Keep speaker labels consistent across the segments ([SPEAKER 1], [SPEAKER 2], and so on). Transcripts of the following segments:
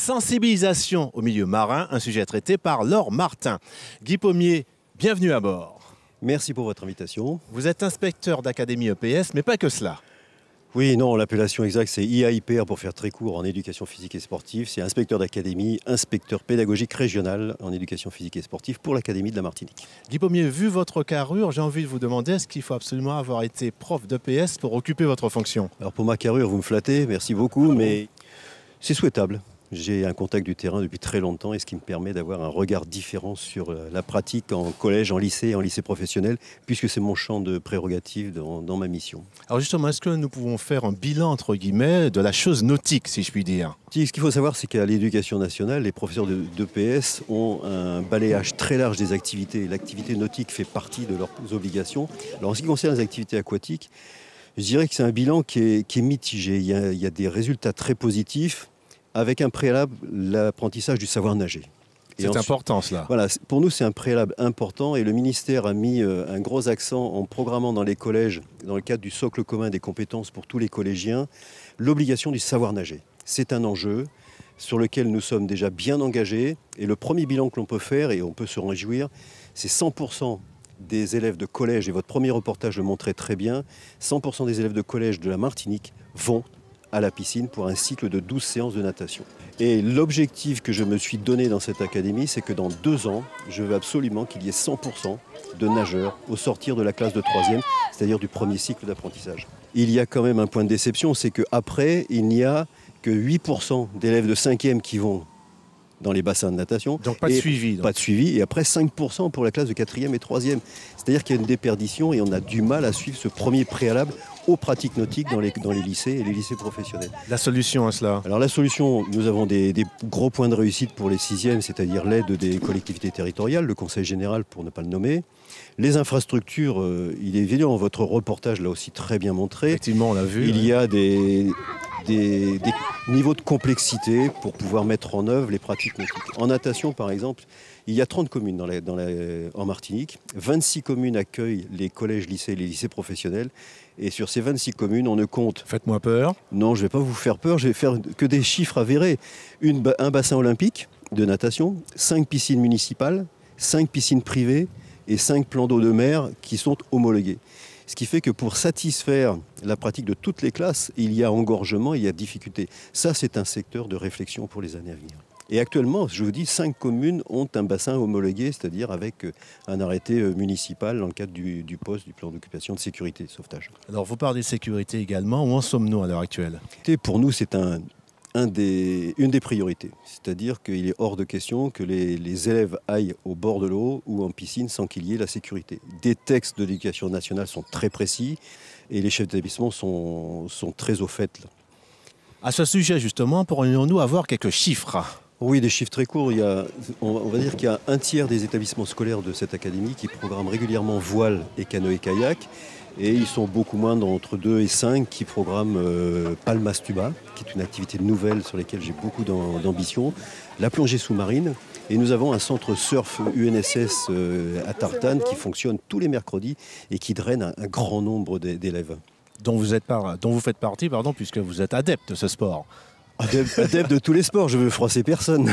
[SPEAKER 1] Sensibilisation au milieu marin, un sujet traité par Laure Martin. Guy Pommier, bienvenue à bord.
[SPEAKER 2] Merci pour votre invitation.
[SPEAKER 1] Vous êtes inspecteur d'académie EPS, mais pas que cela.
[SPEAKER 2] Oui, non, l'appellation exacte c'est IAIPR pour faire très court en éducation physique et sportive. C'est inspecteur d'académie, inspecteur pédagogique régional en éducation physique et sportive pour l'Académie de la Martinique.
[SPEAKER 1] Guy Pommier, vu votre carrure, j'ai envie de vous demander, est-ce qu'il faut absolument avoir été prof d'EPS pour occuper votre fonction?
[SPEAKER 2] Alors pour ma carrure, vous me flattez, merci beaucoup, mais c'est souhaitable. J'ai un contact du terrain depuis très longtemps et ce qui me permet d'avoir un regard différent sur la pratique en collège, en lycée professionnel, puisque c'est mon champ de prérogative dans ma mission.
[SPEAKER 1] Alors justement, est-ce que nous pouvons faire un bilan, entre guillemets, de la chose nautique, si je puis dire?
[SPEAKER 2] Ce qu'il faut savoir, c'est qu'à l'Éducation nationale, les professeurs d'EPS ont un balayage très large des activités. L'activité nautique fait partie de leurs obligations. Alors en ce qui concerne les activités aquatiques, je dirais que c'est un bilan qui est mitigé. Il y a des résultats très positifs, avec un préalable, l'apprentissage du savoir nager.
[SPEAKER 1] C'est important cela.
[SPEAKER 2] Voilà, pour nous c'est un préalable important et le ministère a mis un gros accent en programmant dans les collèges, dans le cadre du socle commun des compétences pour tous les collégiens, l'obligation du savoir nager. C'est un enjeu sur lequel nous sommes déjà bien engagés et le premier bilan que l'on peut faire, et on peut se réjouir, c'est 100% des élèves de collège, et votre premier reportage le montrait très bien, 100% des élèves de collège de la Martinique vont à la piscine pour un cycle de 12 séances de natation. Et l'objectif que je me suis donné dans cette académie, c'est que dans 2 ans, je veux absolument qu'il y ait 100% de nageurs au sortir de la classe de 3e, c'est-à-dire du premier cycle d'apprentissage. Il y a quand même un point de déception, c'est qu'après, il n'y a que 8% d'élèves de 5e qui vont dans les bassins de natation.
[SPEAKER 1] Donc pas de suivi.
[SPEAKER 2] Pas de suivi, et après 5% pour la classe de 4e et 3e. C'est-à-dire qu'il y a une déperdition et on a du mal à suivre ce premier préalable aux pratiques nautiques dans les lycées et les lycées professionnels.
[SPEAKER 1] La solution à cela?
[SPEAKER 2] Alors la solution, nous avons des gros points de réussite pour les 6e, c'est-à-dire l'aide des collectivités territoriales, le conseil général pour ne pas le nommer. Les infrastructures, il est évident, votre reportage l'a aussi très bien montré.
[SPEAKER 1] Effectivement, on l'a vu.
[SPEAKER 2] Il y a des niveaux de complexité pour pouvoir mettre en œuvre les pratiques nautiques. En natation, par exemple, il y a 30 communes en Martinique. 26 communes accueillent les collèges, lycées et les lycées professionnels. Et sur ces 26 communes, on ne compte...
[SPEAKER 1] Faites-moi peur.
[SPEAKER 2] Non, je ne vais pas vous faire peur, je vais faire que des chiffres avérés. Un bassin olympique de natation, 5 piscines municipales, 5 piscines privées et 5 plans d'eau de mer qui sont homologués. Ce qui fait que pour satisfaire la pratique de toutes les classes, il y a engorgement, il y a difficulté. Ça, c'est un secteur de réflexion pour les années à venir. Et actuellement, je vous dis, 5 communes ont un bassin homologué, c'est-à-dire avec un arrêté municipal dans le cadre du POS, du plan d'occupation de sécurité et de sauvetage.
[SPEAKER 1] Alors, vous parlez de sécurité également. Où en sommes-nous à l'heure actuelle?
[SPEAKER 2] Pour nous, c'est une des priorités. C'est-à-dire qu'il est hors de question que les élèves aillent au bord de l'eau ou en piscine sans qu'il y ait la sécurité. Des textes de l'éducation nationale sont très précis et les chefs d'établissement sont très au fait. Là.
[SPEAKER 1] À ce sujet, justement, pourrions-nous avoir quelques chiffres?
[SPEAKER 2] Oui, des chiffres très courts. On va dire qu'il y a un tiers des établissements scolaires de cette académie qui programment régulièrement voile et canoë-kayak. Et ils sont beaucoup moins, entre 2 et 5, qui programment Palmas Tuba, qui est une activité nouvelle sur laquelle j'ai beaucoup d'ambition, la plongée sous-marine. Et nous avons un centre surf UNSS à Tartane qui fonctionne tous les mercredis et qui draine un grand nombre d'élèves.
[SPEAKER 1] Dont vous faites partie, puisque vous êtes adepte de ce sport.
[SPEAKER 2] Adepte de tous les sports, je veux froisser personne.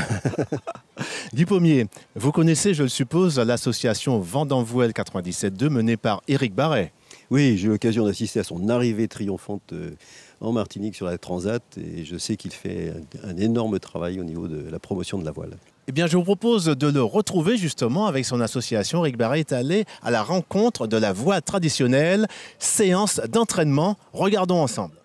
[SPEAKER 1] Guy Pommier, vous connaissez, je le suppose, l'association Vendanvouelle 97.2 menée par Éric Barret.
[SPEAKER 2] Oui, j'ai eu l'occasion d'assister à son arrivée triomphante en Martinique sur la Transat et je sais qu'il fait un énorme travail au niveau de la promotion de la voile.
[SPEAKER 1] Eh bien, je vous propose de le retrouver justement avec son association. Éric Barret est allé à la rencontre de la voile traditionnelle, séance d'entraînement. Regardons ensemble.